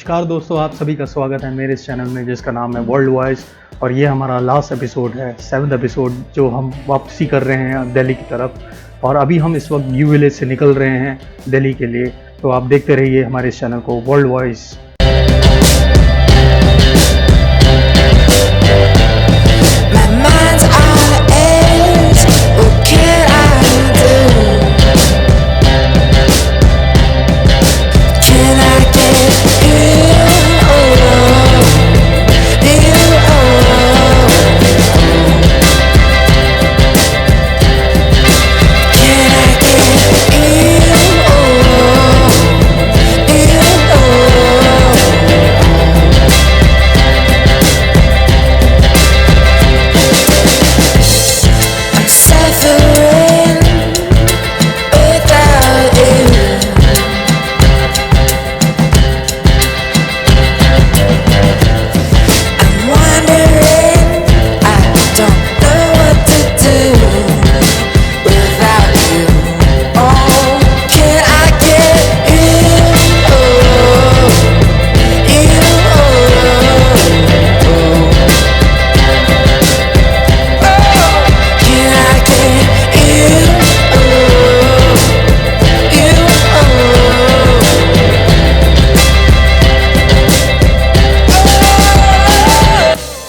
नमस्कार दोस्तों, आप सभी का स्वागत है मेरे इस चैनल में जिसका नाम है वर्ल्ड वॉइस। और ये हमारा लास्ट एपिसोड है, 7th एपिसोड, जो हम वापसी कर रहे हैं दिल्ली की तरफ। और अभी हम इस वक्त यू विलेज से निकल रहे हैं दिल्ली के लिए। तो आप देखते रहिए हमारे इस चैनल को वर्ल्ड वॉइस।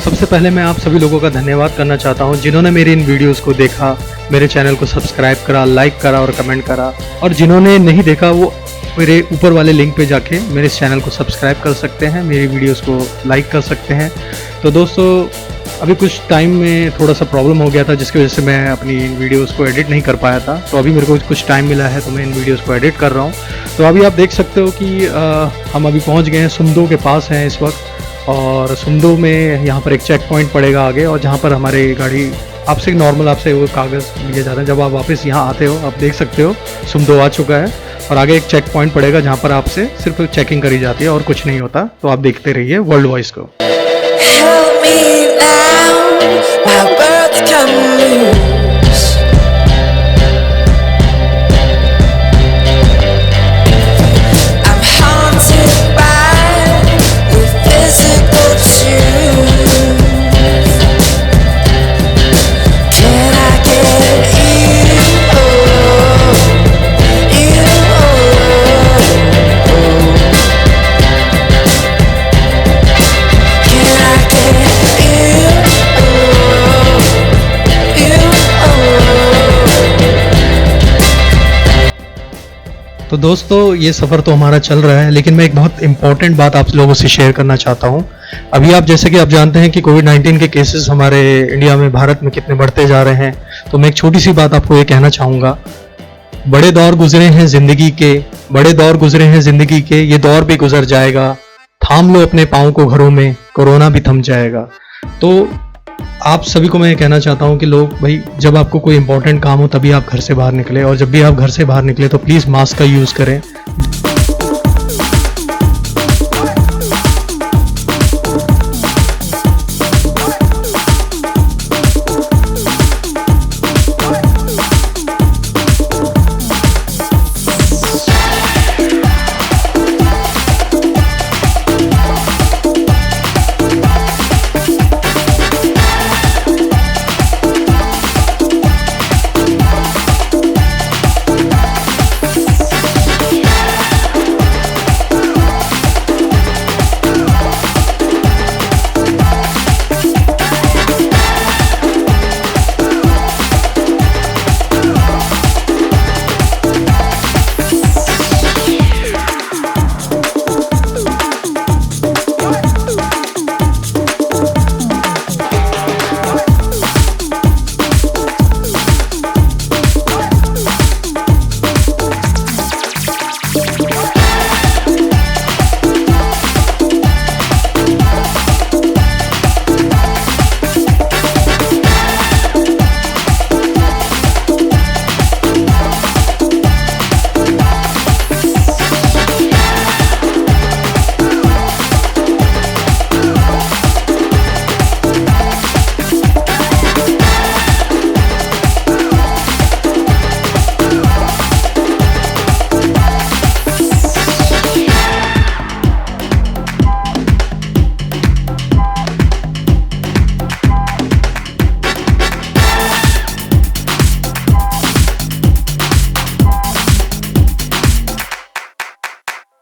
सबसे पहले मैं आप सभी लोगों का धन्यवाद करना चाहता हूं जिन्होंने मेरी इन वीडियोस को देखा, मेरे चैनल को सब्सक्राइब करा, लाइक करा और कमेंट करा। और जिन्होंने नहीं देखा वो मेरे ऊपर वाले लिंक पे जाके मेरे इस चैनल को सब्सक्राइब कर सकते हैं, मेरी वीडियोस को लाइक कर सकते हैं। तो दोस्तों, अभी कुछ टाइम में थोड़ा सा प्रॉब्लम हो गया था जिसकी वजह से मैं अपनी इन वीडियोस को एडिट नहीं कर पाया था। तो अभी मेरे को कुछ टाइम मिला है तो मैं इन वीडियोस को एडिट कर रहा हूँ। तो अभी आप देख सकते हो कि हम अभी पहुँच गए हैं, सुमदो के पास हैं इस वक्त। और सुमदो में यहाँ पर एक चेक पॉइंट पड़ेगा आगे, और जहाँ पर हमारी गाड़ी आपसे नॉर्मल आपसे वो कागज़ लिए जाते हैं। जब आप वापस यहाँ आते हो आप देख सकते हो सुमदो आ चुका है, और आगे एक चेक पॉइंट पड़ेगा जहाँ पर आपसे सिर्फ चेकिंग करी जाती है और कुछ नहीं होता। तो आप देखते रहिए वर्ल्ड वॉइस को। तो दोस्तों, ये सफ़र तो हमारा चल रहा है, लेकिन मैं एक बहुत इंपॉर्टेंट बात आप लोगों से शेयर करना चाहता हूँ। अभी आप जैसे कि आप जानते हैं कि कोविड-19 के केसेस हमारे इंडिया में, भारत में कितने बढ़ते जा रहे हैं। तो मैं एक छोटी सी बात आपको ये कहना चाहूँगा, बड़े दौर गुजरे हैं ज़िंदगी के, बड़े दौर गुजरे हैं ज़िंदगी के, ये दौर भी गुजर जाएगा। थाम लो अपने पाँव को घरों में, कोरोना भी थम जाएगा। तो आप सभी को मैं ये कहना चाहता हूँ कि लोग भाई, जब आपको कोई इंपॉर्टेंट काम हो तभी आप घर से बाहर निकले, और जब भी आप घर से बाहर निकले तो प्लीज़ मास्क का यूज़ करें।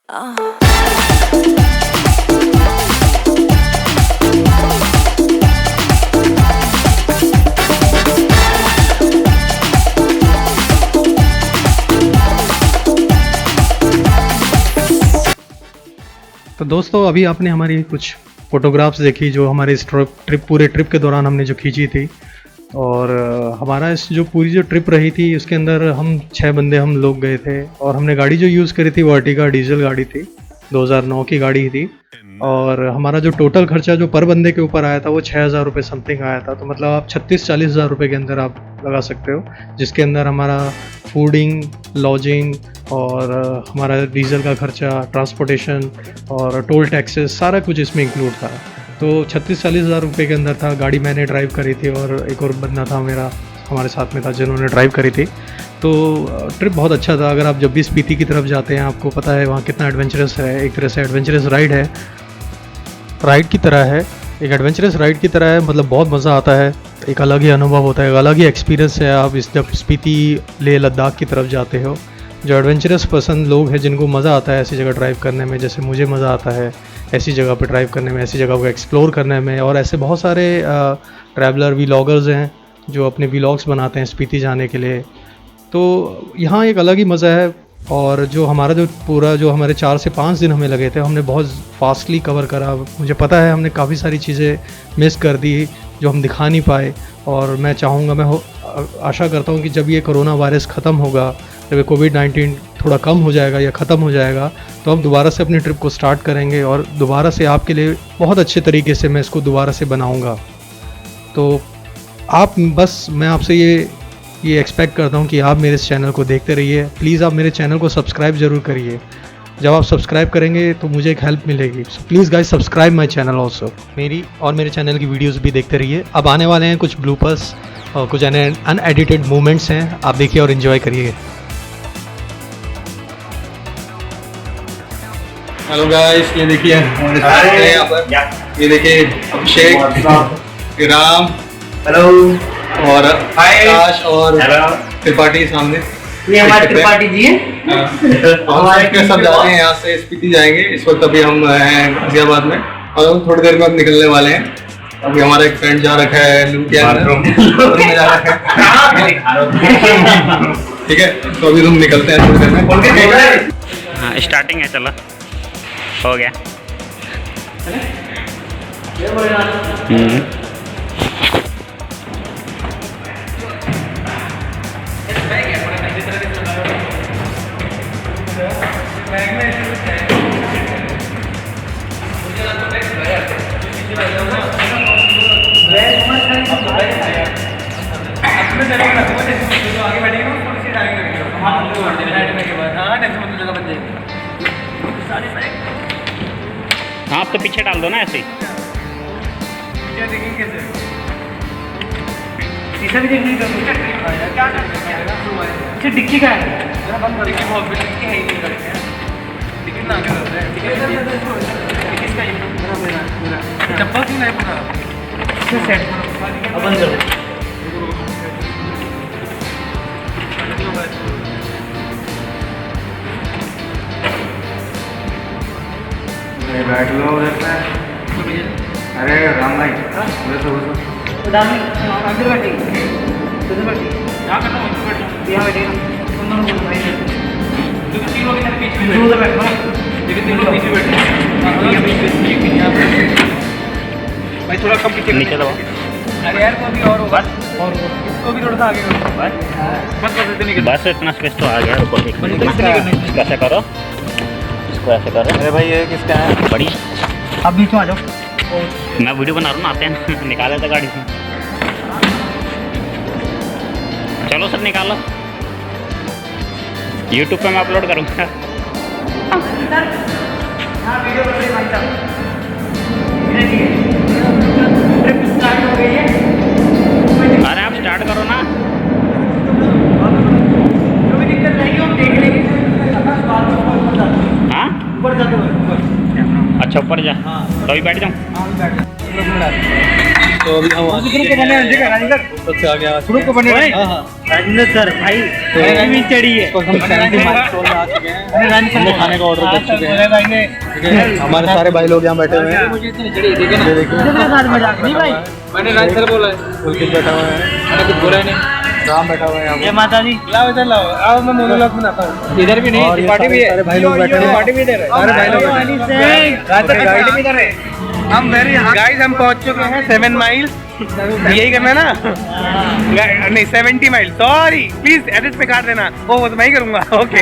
तो दोस्तों अभी आपने हमारी कुछ फ़ोटोग्राफ्स देखी जो हमारे इस पूरे ट्रिप के दौरान हमने जो खींची थी। और हमारा इस जो पूरी जो ट्रिप रही थी उसके अंदर हम 6 बंदे हम लोग गए थे और हमने गाड़ी जो यूज़ करी थी वो अर्टिगा डीजल गाड़ी थी, 2009 की गाड़ी ही थी। और हमारा जो टोटल खर्चा जो पर बंदे के ऊपर आया था वो 6,000 रुपये समथिंग आया था। तो मतलब आप 36-40 हज़ार रुपये के अंदर आप लगा सकते हो, जिसके अंदर हमारा फूडिंग, लॉजिंग और हमारा डीजल का खर्चा, ट्रांसपोर्टेशन और टोल टैक्सेस सारा कुछ इसमें इंक्लूड था। तो 36-40 हज़ार रुपये के अंदर था। गाड़ी मैंने ड्राइव करी थी और एक और बंदा था मेरा हमारे साथ में था जिन्होंने ड्राइव करी थी। तो ट्रिप बहुत अच्छा था। अगर आप जब भी स्पीति की तरफ जाते हैं आपको पता है वहाँ कितना एडवेंचरस है, एक तरह से एडवेंचरस राइड है, राइड की तरह है, एक एडवेंचरस राइड की तरह है। मतलब बहुत मज़ा आता है, एक अलग ही अनुभव होता है, एक अलग ही एक्सपीरियंस है। आप इस जब स्पीति लेह लद्दाख की तरफ जाते हो, जो एडवेंचरस पसंद लोग हैं जिनको मज़ा आता है ऐसी जगह ड्राइव करने में, जैसे मुझे मज़ा आता है ऐसी जगह पे ड्राइव करने में, ऐसी जगह को एक्सप्लोर करने में। और ऐसे बहुत सारे ट्रैवलर व्लॉगर्स हैं जो अपने व्लॉग्स बनाते हैं स्पीति जाने के लिए। तो यहाँ एक अलग ही मज़ा है। और जो हमारा जो पूरा जो हमारे 4 से 5 दिन हमें लगे थे, हमने बहुत फास्टली कवर करा। मुझे पता है हमने काफ़ी सारी चीज़ें मिस कर दी जो हम दिखा नहीं पाए। और मैं चाहूँगा, मैं आशा करता हूँ कि जब ये कोरोना वायरस ख़त्म होगा, जब ये कोविड-19 थोड़ा कम हो जाएगा या ख़त्म हो जाएगा, तो हम दोबारा से अपनी ट्रिप को स्टार्ट करेंगे और दोबारा से आपके लिए बहुत अच्छे तरीके से मैं इसको दोबारा से बनाऊँगा। तो आप बस मैं आपसे ये एक्सपेक्ट करता हूँ कि आप मेरे इस चैनल को देखते रहिए। प्लीज़ आप मेरे चैनल को सब्सक्राइब ज़रूर करिए। जब आप सब्सक्राइब करेंगे तो मुझे एक हेल्प मिलेगी। So please guys subscribe my channel also. मेरी और मेरे चैनल की वीडियोस भी देखते रहिए। अब आने वाले हैं कुछ ब्लूपर्स और कुछ अनएडिटेड मोमेंट्स हैं, आप देखिए और इन्जॉय करिए। हेलो गाइस, ये देखिए हमारे साथ हैं यहाँ पर, ये देखिए अभिषेक, राम, हेलो, और आकाश और त्रिपाठी सामने। ये हमारे त्रिपाठी जी हैं। हम सब जा रहे हैं यहाँ से स्पीति जाएंगे। इस वक्त अभी हम हैं गाजियाबाद में और हम थोड़ी देर बाद निकलने वाले हैं। अभी हमारा एक फ्रेंड जा रखा है लुधियाना में जा रखा है। ठीक है, तो अभी हम निकलते हैं थोड़ी देर में। हाँ स्टार्टिंग है, चलो हो गया। हाँ आप तो पीछे डाल दो ना ऐसे ही। शीशा भी देखने का क्या डिक्की का है, डब्बा क्यों नहीं पूरा सेट अपन चलो। बैठ लो अरे राम भाई अंदर बैठे यहाँ बैठे तीनों के साथ पीछे बैठो, लेकिन तीनों पीछे बैठे भाई, थोड़ा कम पीछे नीचे दबाओ। अरे यार को भी और होगा, और इसको भी थोड़ा सा आगे करो बस इतना स्पेस तो आ गया। कैसे करो इसको, ऐसे करो। अरे भाई ये किसका है? बड़ी अब बीच में आ जाओ। मैं वीडियो बना रहा हूँ ना, आते हैं निकाला था गाड़ी से। चलो सर निकालो, YouTube पे मैं अपलोड करूँगा। ट्रिप स्टार्ट हो गई है। अरे आप स्टार्ट करो ना। कोई दिक्कत नहीं, हम देख लेंगे। हाँ ऊपर जाते अच्छा ऊपर जा, तो अभी बैठ जाऊँ। तो तो अभी हम ग्रुप को बने राजेंद्र सबसे आगे आ ग्रुप को बने हाँ हाँ राजेंद्र सर भाई तो चढ़ी है तो हम 70 माइलस्टोन में आ चुके हैं। हमने खाने का ऑर्डर कर चुके हैं। भाई ने ठीक है, हमारे सारे भाई लोग यहाँ बैठे हुए हैं। मुझे इतनी चढ़ी देखिए ना ये देखिए मजाक नहीं भाई। मैंने राजेंद्र बोला है पुलकित बैठा हुआ है, मैंने कुछ बोला नहीं। राम बैठा हुआ है यहाँ जय पर। माता दी। लाओ इधर लाओ आओ मैं मोनोलॉग बनाता हूँ। इधर भी और नहीं ये पार्टी भी है सारे भाई लोग बैठे हैं। पार्टी भी इधर है सारे भाई लोग राजेंद्र गाइड भी इधर है। हम गाइस हम पहुंच चुके हैं 7 माइल्स यही करना है ना नहीं 70 माइल सॉरी प्लीज एडिट पे काट देना वो मैं ही करूंगा ओके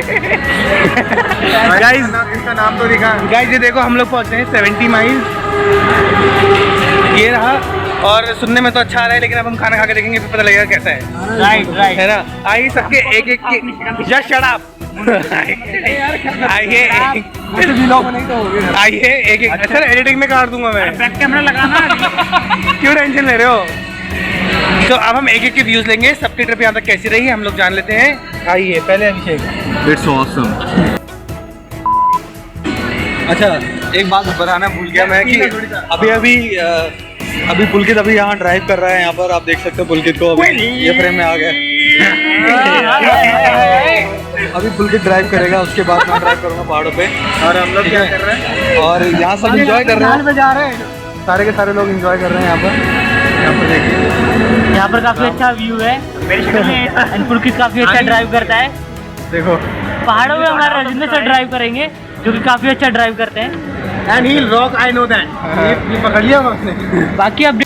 गाइस इसका नाम तो लिखा गाइस ये देखो हम लोग पहुंचे हैं 70 माइल्स ये रहा और सुनने में तो अच्छा आ रहा है लेकिन अब हम खाना खा के देखेंगे फिर पता लगेगा कैसा है राइट राइट है ना आइए सबके एक एक के जस्ट शट अप आइए आइए एक एक अच्छा एडिटिंग में काट दूंगा मैं बैक कैमरा लगाना। क्यों टेंशन ले रहे हो। तो अब हम एक एक के व्यूज लेंगे सबकी ट्रिप यहाँ तक कैसी रही हम लोग जान लेते हैं। आइए पहले अभिषेक। It's awesome. अच्छा एक बात बताना भूल गया मैं कि अभी पुलकित अभी यहाँ ड्राइव कर रहा है। यहाँ पर आप देख सकते हो पुलकित को अभी ये फ्रेम में आ गया। अभी पुलकित ड्राइव करेगा उसके बाद मैं ड्राइव करूँगा पहाड़ों पे। और हम लोग क्या कर रहे हैं और यहाँ सब एंजॉय कर रहे हैं, सारे के सारे लोग एंजॉय कर रहे हैं यहाँ पर देखिए। यहाँ पर काफी अच्छा व्यू है एंड पुलकित काफी अच्छा ड्राइव करता है। देखो पहाड़ों में हमारे राजेंद्र सर ड्राइव करेंगे जो कि काफी अच्छा ड्राइव करते हैं। And he rock I know that ये पकड़ लिया उसने। बाकी अब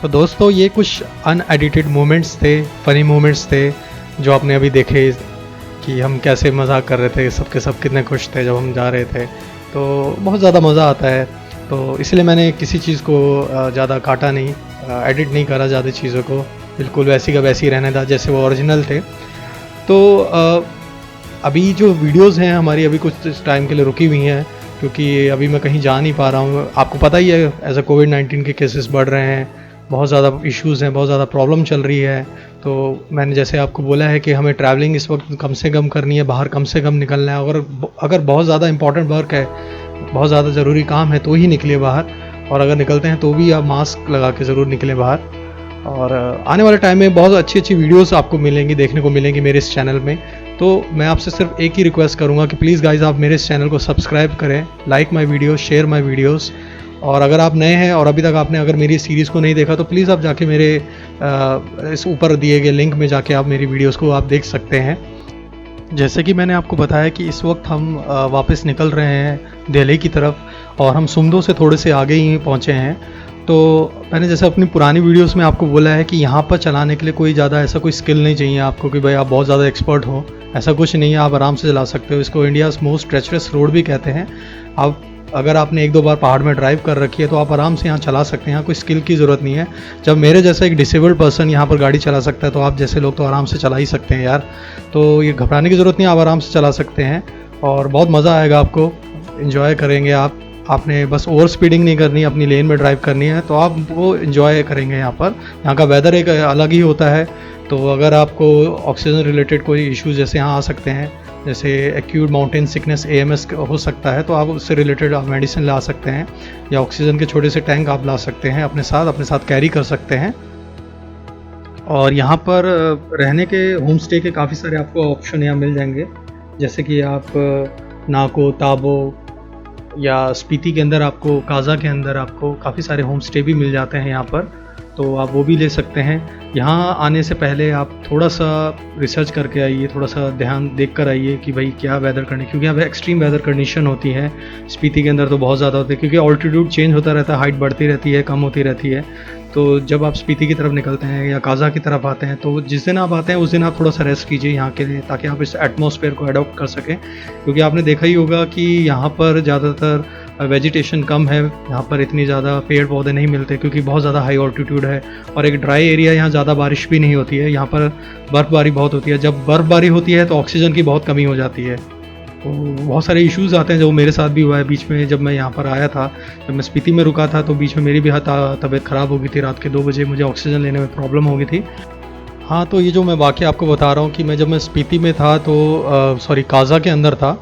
तो दोस्तों ये कुछ अनएडिटेड मोमेंट्स थे, फनी मोमेंट्स थे जो आपने अभी देखे कि हम कैसे मजाक कर रहे थे, सबके सब कितने खुश थे जब हम जा रहे थे। तो बहुत ज़्यादा मज़ा आता है, तो इसलिए मैंने किसी चीज़ को ज़्यादा काटा नहीं, एडिट नहीं करा ज़्यादा चीज़ों को, बिल्कुल वैसी का वैसी रहने था जैसे वो ओरिजिनल थे। तो अभी जो वीडियोज़ हैं हमारी अभी कुछ टाइम के लिए रुकी हुई हैं क्योंकि अभी मैं कहीं जा नहीं पा रहा हूँ। आपको पता ही है एज अ कोविड-19 के केसेस बढ़ रहे हैं, बहुत ज़्यादा इश्यूज़ हैं, बहुत ज़्यादा प्रॉब्लम चल रही है। तो मैंने जैसे आपको बोला है कि हमें ट्रैवलिंग इस वक्त कम से कम करनी है, बाहर कम से कम निकलना है। अगर बहुत ज़्यादा इंपॉर्टेंट वर्क है, बहुत ज़्यादा ज़रूरी काम है तो ही निकलिए बाहर, और अगर निकलते हैं तो भी आप मास्क लगा के ज़रूर निकलें बाहर। और आने वाले टाइम में बहुत अच्छी अच्छी वीडियोस आपको मिलेंगी, देखने को मिलेंगी मेरे इस चैनल में। तो मैं आपसे सिर्फ एक ही रिक्वेस्ट करूंगा कि प्लीज़ गाइस आप मेरे इस चैनल को सब्सक्राइब करें, like my video, share my videos. और अगर आप नए हैं और अभी तक आपने अगर मेरी सीरीज़ को नहीं देखा तो प्लीज़ आप जाके मेरे इस ऊपर दिए गए लिंक में जाके आप मेरी वीडियोस को आप देख सकते हैं। जैसे कि मैंने आपको बताया कि इस वक्त हम वापस निकल रहे हैं दिल्ली की तरफ, और हम सुमदो से थोड़े से आगे ही पहुँचे हैं। तो मैंने जैसे अपनी पुरानी वीडियोस में आपको बोला है कि यहाँ पर चलाने के लिए कोई ज़्यादा ऐसा कोई स्किल नहीं चाहिए आपको कि भाई आप बहुत ज़्यादा एक्सपर्ट हो, ऐसा कुछ नहीं है, आप आराम से चला सकते हो। इसको इंडियाज़ मोस्ट ट्रेचरस रोड भी कहते हैं। आप अगर आपने 1-2 बार पहाड़ में ड्राइव कर रखी है तो आप आराम से यहाँ चला सकते हैं, यहाँ कोई स्किल की ज़रूरत नहीं है। जब मेरे जैसा एक डिसेबल्ड पर्सन यहाँ पर गाड़ी चला सकता है तो आप जैसे लोग तो आराम से चला ही सकते हैं यार। तो ये घबराने की ज़रूरत नहीं है, आप आराम से चला सकते हैं और बहुत मज़ा आएगा आपको, इन्जॉय करेंगे आप। आपने बस ओवर स्पीडिंग नहीं करनी, अपनी लेन में ड्राइव करनी है तो आप वो इन्जॉय करेंगे यहाँ पर। यहाँ का वेदर एक अलग ही होता है। तो अगर आपको ऑक्सीजन रिलेटेड कोई इश्यूज जैसे यहाँ आ सकते हैं, जैसे एक्यूट माउंटेन सिकनेस AMS हो सकता है, तो आप उससे रिलेटेड आप मेडिसिन ला सकते हैं, या ऑक्सीजन के छोटे से टैंक आप ला सकते हैं अपने साथ कैरी कर सकते हैं। और यहाँ पर रहने के होम स्टे के काफ़ी सारे आपको ऑप्शन यहाँ मिल जाएंगे, जैसे कि आप नाको, ताबो या स्पीति के अंदर आपको, काजा के अंदर आपको काफ़ी सारे होम स्टे भी मिल जाते हैं यहाँ पर, तो आप वो भी ले सकते हैं। यहाँ आने से पहले आप थोड़ा सा रिसर्च करके आइए, थोड़ा सा ध्यान देख कर आइए कि भाई क्या वेदर कंडीशन, क्योंकि यहाँ एक्सट्रीम वेदर कंडीशन होती है। स्पीति के अंदर तो बहुत ज़्यादा होती है क्योंकि ऑल्टीट्यूड चेंज होता रहता है, हाइट बढ़ती रहती है, कम होती रहती है। तो जब आप स्पीति की तरफ निकलते हैं या काजा की तरफ आते हैं तो जिस दिन आप आते हैं उस दिन आप थोड़ा सा रेस्ट कीजिए यहाँ के लिए, ताकि आप इस एटमॉस्फेयर को अडॉप्ट कर सकें। क्योंकि आपने देखा ही होगा कि यहाँ पर ज़्यादातर वेजिटेशन कम है, यहाँ पर इतनी ज़्यादा पेड़ पौधे नहीं मिलते क्योंकि बहुत ज़्यादा हाई ऑल्टीट्यूड है, और एक ड्राई एरिया, यहाँ ज़्यादा बारिश भी नहीं होती है, यहाँ पर बर्फ़बारी बहुत होती है। जब बर्फ़बारी होती है तो ऑक्सीजन की बहुत कमी हो जाती है, तो बहुत सारे इश्यूज़ आते हैं, जो मेरे साथ भी हुआ है। बीच में जब मैं यहाँ पर आया था, जब मैं स्पीति में रुका था तो बीच में मेरी भी तबीयत ख़राब हो गई थी, रात के 2 बजे मुझे ऑक्सीजन लेने में प्रॉब्लम हो गई थी। हाँ, तो ये जो मैं वाक़या आपको बता रहा हूँ कि जब मैं स्पीति में था तो सॉरी काज़ा के अंदर था।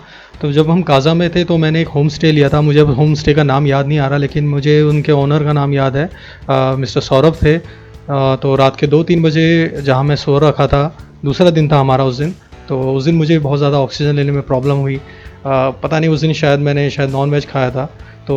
तो जब हम काज़ा में थे तो मैंने एक होम स्टे लिया था। मुझे अब होम स्टे का नाम याद नहीं आ रहा, लेकिन मुझे उनके ओनर का नाम याद है। मिस्टर सौरभ थे। तो रात के 2-3 बजे जहाँ मैं सो रखा था, दूसरा दिन था हमारा उस दिन। तो उस दिन मुझे बहुत ज़्यादा ऑक्सीजन लेने में प्रॉब्लम हुई। पता नहीं उस दिन मैंने शायद नॉन वेज खाया था, तो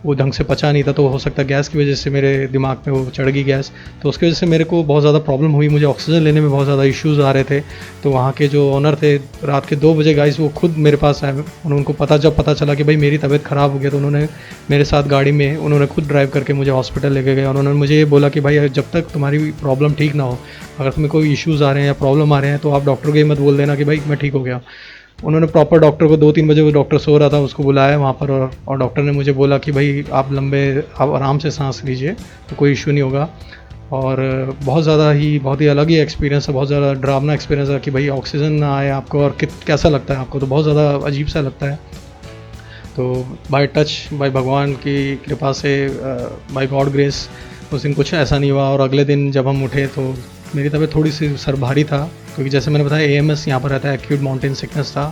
वो ढंग से पचा नहीं था, तो हो सकता है गैस की वजह से मेरे दिमाग में वो चढ़ गई गैस। तो उसकी वजह से मेरे को बहुत ज़्यादा प्रॉब्लम हुई, मुझे ऑक्सीजन लेने में बहुत ज़्यादा इश्यूज़ आ रहे थे। तो वहाँ के जो ओनर थे, रात के 2 बजे गाइस वो खुद मेरे पास आए। उनको जब पता चला कि भाई मेरी तबीयत ख़राब हो गई, तो उन्होंने मेरे साथ गाड़ी में उन्होंने खुद ड्राइव करके मुझे हॉस्पिटल लेके गए। और उन्होंने मुझे ये बोला कि भाई जब तक तुम्हारी प्रॉब्लम ठीक ना हो, अगर तुम्हें कोई इश्यूज़ आ रहे हैं या प्रॉब्लम आ रहे हैं, तो आप डॉक्टर को ये मत बोल देना कि भाई मैं ठीक हो गया। उन्होंने प्रॉपर डॉक्टर को 2-3 बजे, वो डॉक्टर सो रहा था, उसको बुलाया वहाँ पर। और डॉक्टर ने मुझे बोला कि भाई आप आराम से सांस लीजिए, तो कोई इशू नहीं होगा। और बहुत ही अलग ही एक्सपीरियंस है, बहुत ज़्यादा डरावना एक्सपीरियंस है कि भाई ऑक्सीजन ना आए आपको और कैसा लगता है आपको। तो बहुत ज़्यादा अजीब सा लगता है। तो बाय भगवान की कृपा से, बाय गॉड ग्रेस उस दिन कुछ ऐसा नहीं हुआ। और अगले दिन जब हम उठे तो मेरी तबीयत थोड़ी सी सर भारी था, क्योंकि जैसे मैंने बताया AMS यहाँ पर रहता है, एक्यूट माउंटेन सिकनेस था।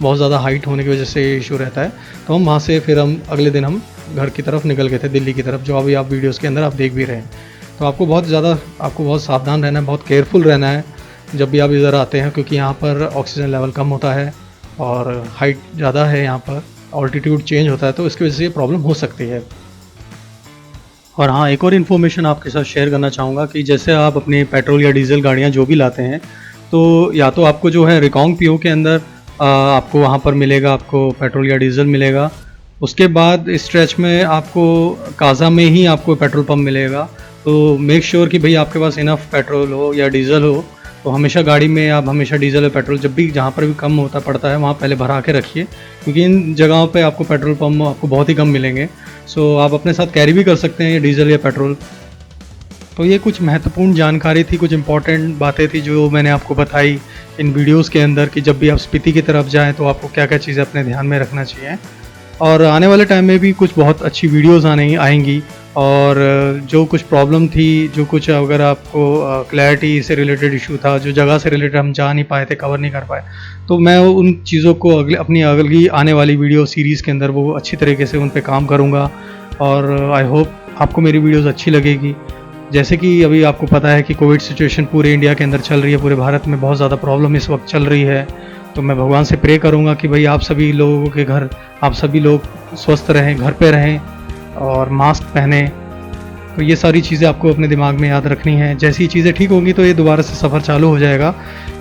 बहुत ज़्यादा हाइट होने की वजह से इशू रहता है। तो हम वहाँ से फिर अगले दिन हम घर की तरफ निकल गए थे, दिल्ली की तरफ, जो अभी आप वीडियोज़ के अंदर आप देख भी रहे हैं। तो आपको बहुत सावधान रहना है, बहुत केयरफुल रहना है जब भी आप इधर आते हैं, क्योंकि यहाँ पर ऑक्सीजन लेवल कम होता है और हाइट ज़्यादा है, यहाँ पर ऑल्टीट्यूड चेंज होता है, तो इसकी वजह से ये प्रॉब्लम हो सकती है। और हाँ, एक और इन्फॉर्मेशन आपके साथ शेयर करना चाहूँगा कि जैसे आप अपने पेट्रोल या डीजल गाड़ियाँ जो भी लाते हैं, तो या तो आपको जो है रिकांग PO के अंदर आपको वहाँ पर मिलेगा, आपको पेट्रोल या डीजल मिलेगा। उसके बाद स्ट्रेच में आपको काज़ा में ही आपको पेट्रोल पंप मिलेगा। तो मेक श्योर कि भाई आपके पास इनफ पेट्रोल हो या डीजल हो। तो हमेशा गाड़ी में आप हमेशा डीजल और पेट्रोल जब भी जहाँ पर भी कम पड़ता है, वहाँ पहले भरा के रखिए, क्योंकि इन जगहों पे आपको पेट्रोल पंप आपको बहुत ही कम मिलेंगे। सो आप अपने साथ कैरी भी कर सकते हैं ये डीजल या पेट्रोल। तो ये कुछ महत्वपूर्ण जानकारी थी, कुछ इंपॉर्टेंट बातें थी जो मैंने आपको बताई इन वीडियोस के अंदर, कि जब भी आप स्पीति की तरफ जाएं तो आपको क्या क्या चीज़ें अपने ध्यान में रखना चाहिए। और आने वाले टाइम में भी कुछ बहुत अच्छी वीडियोस आएंगी। और जो कुछ प्रॉब्लम थी, जो कुछ अगर आपको क्लैरिटी से रिलेटेड इशू था, जो जगह से रिलेटेड हम जा नहीं पाए थे, कवर नहीं कर पाए, तो मैं उन चीज़ों को अपनी अगली आने वाली वीडियो सीरीज़ के अंदर वो अच्छी तरीके से उन पे काम करूँगा। और आई होप आपको मेरी वीडियोज़ अच्छी लगेगी। जैसे कि अभी आपको पता है कि कोविड सिचुएशन पूरे इंडिया के अंदर चल रही है, पूरे भारत में बहुत ज़्यादा प्रॉब्लम इस वक्त चल रही है। तो मैं भगवान से प्रे करूँगा कि भाई आप सभी लोगों के घर, आप सभी लोग स्वस्थ रहें, घर पे रहें और मास्क पहने। तो ये सारी चीज़ें आपको अपने दिमाग में याद रखनी है। जैसी ही चीज़ें ठीक होंगी तो ये दोबारा से सफ़र चालू हो जाएगा,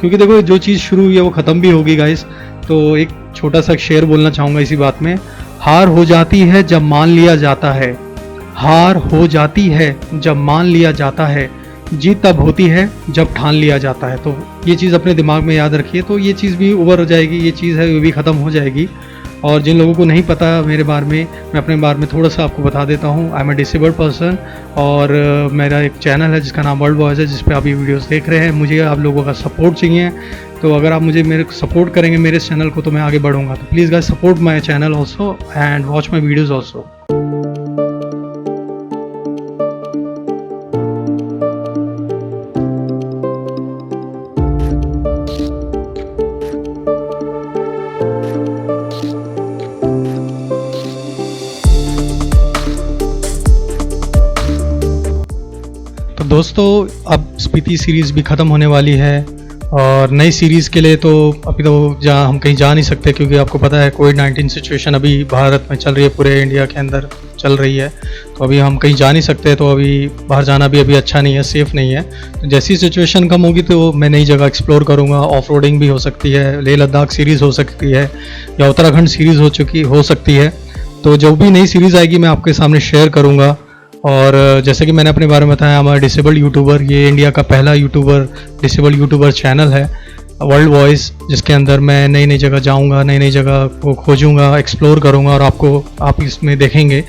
क्योंकि देखो जो चीज़ शुरू हुई है वो ख़त्म भी होगी गाइस। तो एक छोटा सा शेर बोलना चाहूँगा इसी बात में, हार हो जाती है जब मान लिया जाता है, हार हो जाती है जब मान लिया जाता है, जीत तब होती है जब ठान लिया जाता है। तो ये चीज़ अपने दिमाग में याद रखिए, तो ये चीज़ भी उभर हो जाएगी, ये चीज़ है वो भी ख़त्म हो जाएगी। और जिन लोगों को नहीं पता मेरे बारे में, मैं अपने बारे में थोड़ा सा आपको बता देता हूँ। I am a disabled person और मेरा एक चैनल है जिसका नाम वर्ल्ड वॉइस है, जिस पे आप ये वीडियोस देख रहे हैं। मुझे आप लोगों का सपोर्ट चाहिए, तो अगर आप मेरे सपोर्ट करेंगे मेरे इस चैनल को, तो मैं आगे बढ़ूँगा। तो please guys support my channel also and watch my videos also. दोस्तों अब स्पीति सीरीज़ भी ख़त्म होने वाली है और नई सीरीज़ के लिए तो अभी तो हम कहीं जा नहीं सकते, क्योंकि आपको पता है कोविड-19 सिचुएशन अभी भारत में चल रही है, पूरे इंडिया के अंदर चल रही है। तो अभी हम कहीं जा नहीं सकते, तो अभी बाहर जाना भी अभी अच्छा नहीं है, सेफ़ नहीं है। तो जैसी सिचुएशन कम होगी तो मैं नई जगह एक्सप्लोर करूँगा। ऑफ रोडिंग भी हो सकती है, लेह लद्दाख सीरीज़ हो सकती है, या उत्तराखंड सीरीज़ हो सकती है। तो जो भी नई सीरीज़ आएगी मैं आपके सामने शेयर करूँगा। और जैसे कि मैंने अपने बारे में बताया, हमारा डिसेबल्ड यूट्यूबर, ये इंडिया का पहला डिसेबल्ड यूट्यूबर चैनल है वर्ल्ड वॉइस, जिसके अंदर मैं नई नई जगह जाऊंगा, नई नई जगह को खोजूंगा, एक्सप्लोर करूंगा और आप इसमें देखेंगे।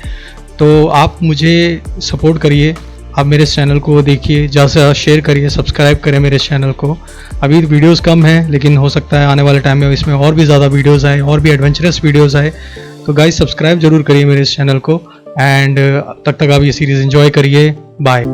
तो आप मुझे सपोर्ट करिए, आप मेरे इस चैनल को देखिए, ज़्यादा से ज़्यादा शेयर करिए, सब्सक्राइब करें मेरे चैनल को। अभी वीडियोज़ कम हैं, लेकिन हो सकता है आने वाले टाइम में इसमें और भी ज़्यादा वीडियोज़ आए, और भी एडवेंचरस वीडियोज़ आए। तो गाइस सब्सक्राइब जरूर करिए मेरे इस चैनल को। एंड तब तक आप ये सीरीज़ एंजॉय करिए। बाय।